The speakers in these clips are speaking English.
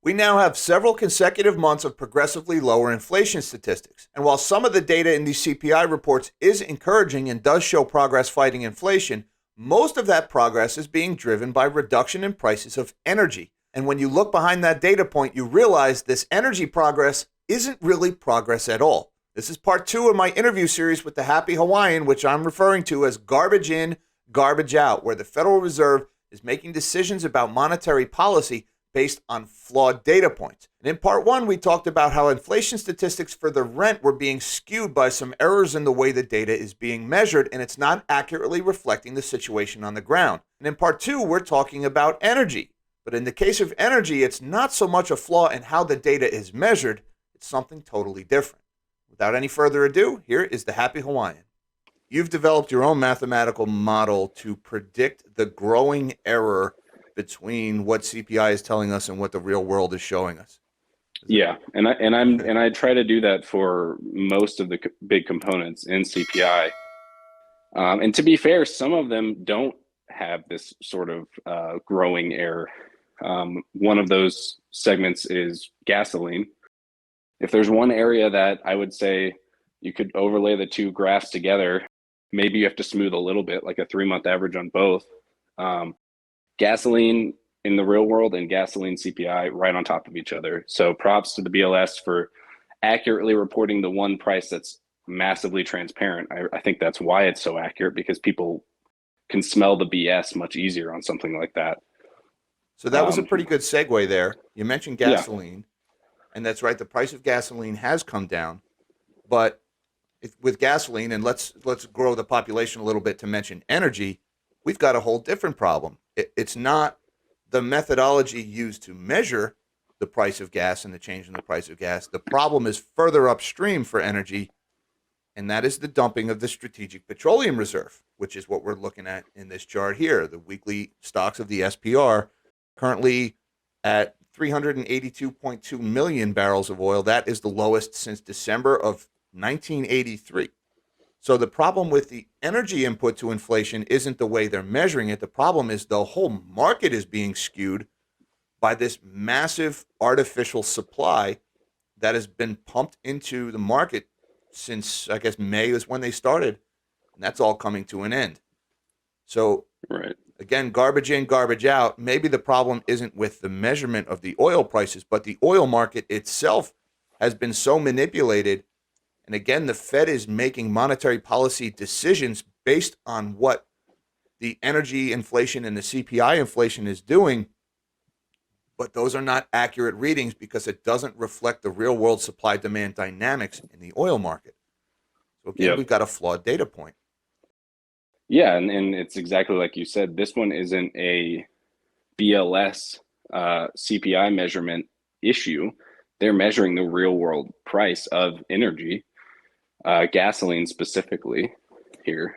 We now have several consecutive months of progressively lower inflation statistics. And while some of the data in these CPI reports is encouraging and does show progress fighting inflation, most of that progress is being driven by reduction in prices of energy. And when you look behind that data point, you realize this energy progress isn't really progress at all. This is part 2 of my interview series with the Happy Hawaiian, which I'm referring to as garbage in, garbage out, where the Federal Reserve is making decisions about monetary policy based on flawed data points. And in part 1, we talked about how inflation statistics for the rent were being skewed by some errors in the way the data is being measured, and it's not accurately reflecting the situation on the ground. And in part 2, we're talking about energy. But in the case of energy, it's not so much a flaw in how the data is measured, it's something totally different. Without any further ado, here is the Happy Hawaiian. You've developed your own mathematical model to predict the growing error between what CPI is telling us and what the real world is showing us. Yeah, and I try to do that for most of the big components in CPI. And to be fair, some of them don't have this sort of growing error. One of those segments is gasoline. If there's one area that I would say you could overlay the two graphs together, maybe you have to smooth a little bit, like a 3-month average on both. Gasoline in the real world and gasoline CPI right on top of each other. So props to the BLS for accurately reporting the one price that's massively transparent. I think that's why it's so accurate, because people can smell the BS much easier on something like that. So that was a pretty good segue there. You mentioned gasoline. Yeah. And that's right, the price of gasoline has come down, but with gasoline, and let's grow the population a little bit to mention energy, we've got a whole different problem. It's not the methodology used to measure the price of gas and the change in the price of gas. The problem is further upstream for energy, and that is the dumping of the Strategic Petroleum Reserve, which is what we're looking at in this chart here. The weekly stocks of the SPR currently at 382.2 million barrels of oil. That is the lowest since December of 1983. So the problem with the energy input to inflation isn't the way they're measuring it. The problem is the whole market is being skewed by this massive artificial supply that has been pumped into the market since, I guess, May is when they started. And that's all coming to an end. So, right. Again, garbage in, garbage out. Maybe the problem isn't with the measurement of the oil prices, but the oil market itself has been so manipulated. And again, the Fed is making monetary policy decisions based on what the energy inflation and the CPI inflation is doing. But those are not accurate readings because it doesn't reflect the real world supply demand dynamics in the oil market. So again, We've got a flawed data point. Yeah, and it's exactly like you said. This one isn't a BLS CPI measurement issue. They're measuring the real world price of energy, gasoline specifically here.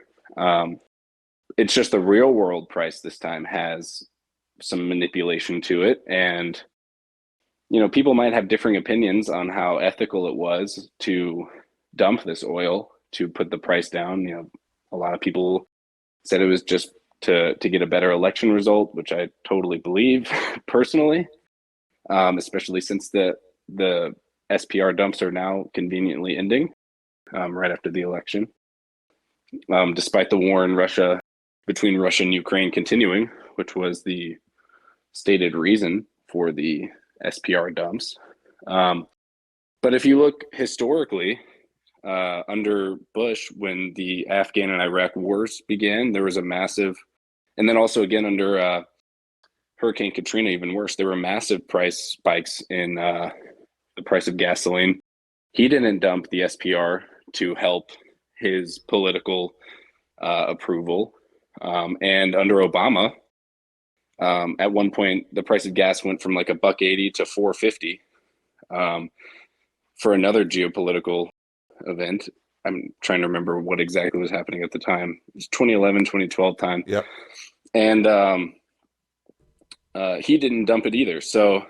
It's just the real world price this time has some manipulation to it. And, people might have differing opinions on how ethical it was to dump this oil to put the price down. A lot of people said it was just to get a better election result, which I totally believe personally, especially since the SPR dumps are now conveniently ending right after the election, despite the war in Russia, between Russia and Ukraine continuing, which was the stated reason for the SPR dumps. But if you look historically, under Bush, when the Afghan and Iraq wars began, there was a massive, and then also again under Hurricane Katrina, even worse, there were massive price spikes in the price of gasoline. He didn't dump the SPR to help his political approval. And under Obama, at one point, the price of gas went from like $1.80 to $4.50 for another geopolitical event. I'm trying to remember what exactly was happening at the time. It was 2011, 2012 time. Yep. And he didn't dump it either. So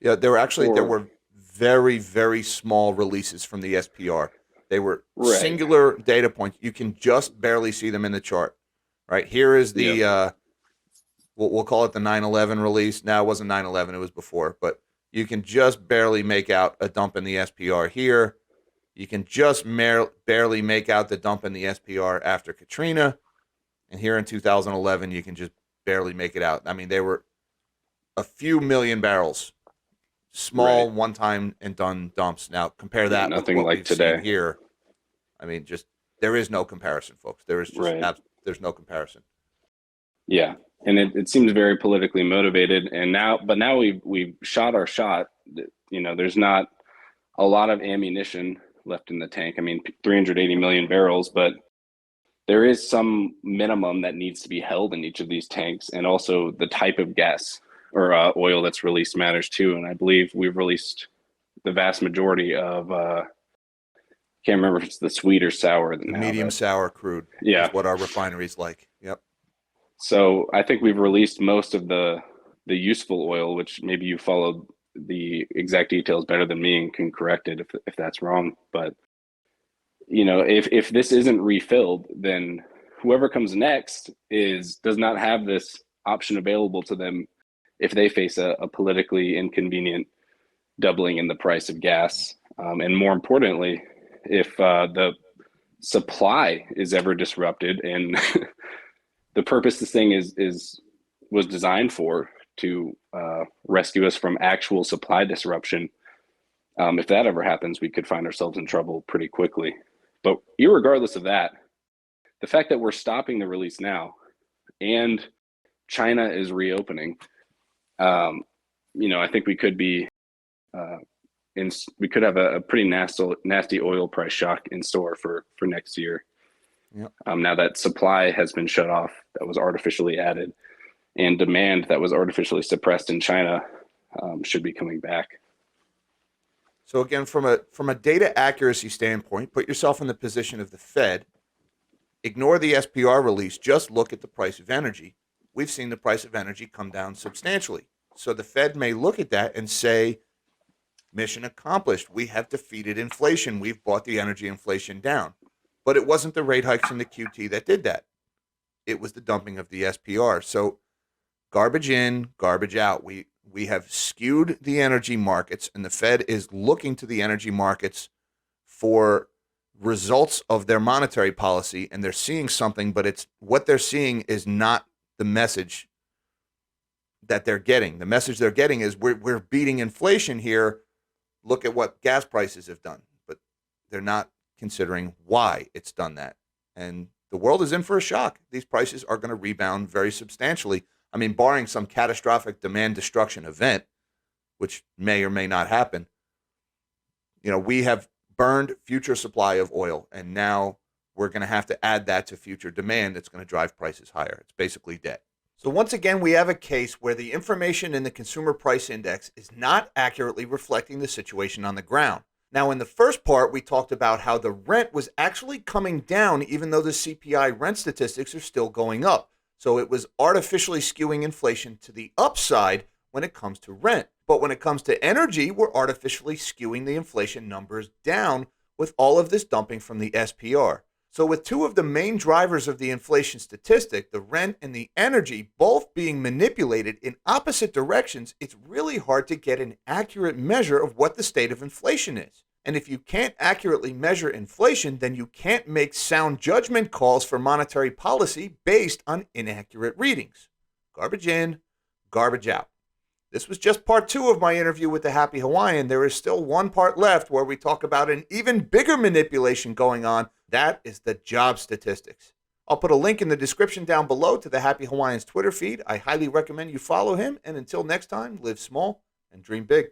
yeah, there were very, very small releases from the SPR. They were singular data points. You can just barely see them in the chart. Right here is the we'll call it the 9/11 release. Now it wasn't 9/11, it was before, but You can just barely make out a dump in the SPR here. You can just barely make out the dump in the SPR after Katrina. And here in 2011, you can just barely make it out. I mean, they were a few million barrels, small, Right. one-time and done dumps. Now, compare that with Nothing what like we've today. seen here. I mean, just there is no comparison, folks. There is just Right. there's no comparison. Yeah. And it seems very politically motivated. And now we've shot our shot. There's not a lot of ammunition left in the tank. I mean, 380 million barrels, but there is some minimum that needs to be held in each of these tanks. And also the type of gas or oil that's released matters too. And I believe we've released the vast majority of, can't remember if it's the sweet or sour The now. medium sour crude Yeah. is what our refineries like. Yep. So I think we've released most of the useful oil, which maybe you followed the exact details better than me and can correct it if that's wrong. But if this isn't refilled, then whoever comes next does not have this option available to them if they face a politically inconvenient doubling in the price of gas. And more importantly, if the supply is ever disrupted and the purpose this thing was designed for, to rescue us from actual supply disruption. If that ever happens, we could find ourselves in trouble pretty quickly. But irregardless of that, the fact that we're stopping the release now and China is reopening, I think we could be we could have a pretty nasty oil price shock in store for next year. Yep. Now that supply has been shut off, that was artificially added, and demand that was artificially suppressed in China should be coming back. So again, from a data accuracy standpoint, put yourself in the position of the Fed. Ignore the SPR release. Just look at the price of energy. We've seen the price of energy come down substantially. So the Fed may look at that and say, mission accomplished. We have defeated inflation. We've brought the energy inflation down. But it wasn't the rate hikes in the QT that did that. It was the dumping of the SPR. So garbage in, garbage out. We have skewed the energy markets, and the Fed is looking to the energy markets for results of their monetary policy, and they're seeing something, but it's what they're seeing is not the message that they're getting. The message they're getting is we're beating inflation here. Look at what gas prices have done. But they're not considering why it's done that. And the world is in for a shock. These prices are going to rebound very substantially. I mean, barring some catastrophic demand destruction event, which may or may not happen, we have burned future supply of oil, and now we're going to have to add that to future demand that's going to drive prices higher. It's basically debt. So once again, we have a case where the information in the consumer price index is not accurately reflecting the situation on the ground. Now, in the first part, we talked about how the rent was actually coming down even though the CPI rent statistics are still going up. So it was artificially skewing inflation to the upside when it comes to rent. But when it comes to energy, we're artificially skewing the inflation numbers down with all of this dumping from the SPR. So with two of the main drivers of the inflation statistic, the rent and the energy, both being manipulated in opposite directions, it's really hard to get an accurate measure of what the state of inflation is. And if you can't accurately measure inflation, then you can't make sound judgment calls for monetary policy based on inaccurate readings. Garbage in, garbage out. This was just part 2 of my interview with the Happy Hawaiian. There is still one part left where we talk about an even bigger manipulation going on. That is the job statistics. I'll put a link in the description down below to the Happy Hawaiian's Twitter feed. I highly recommend you follow him. And until next time, live small and dream big.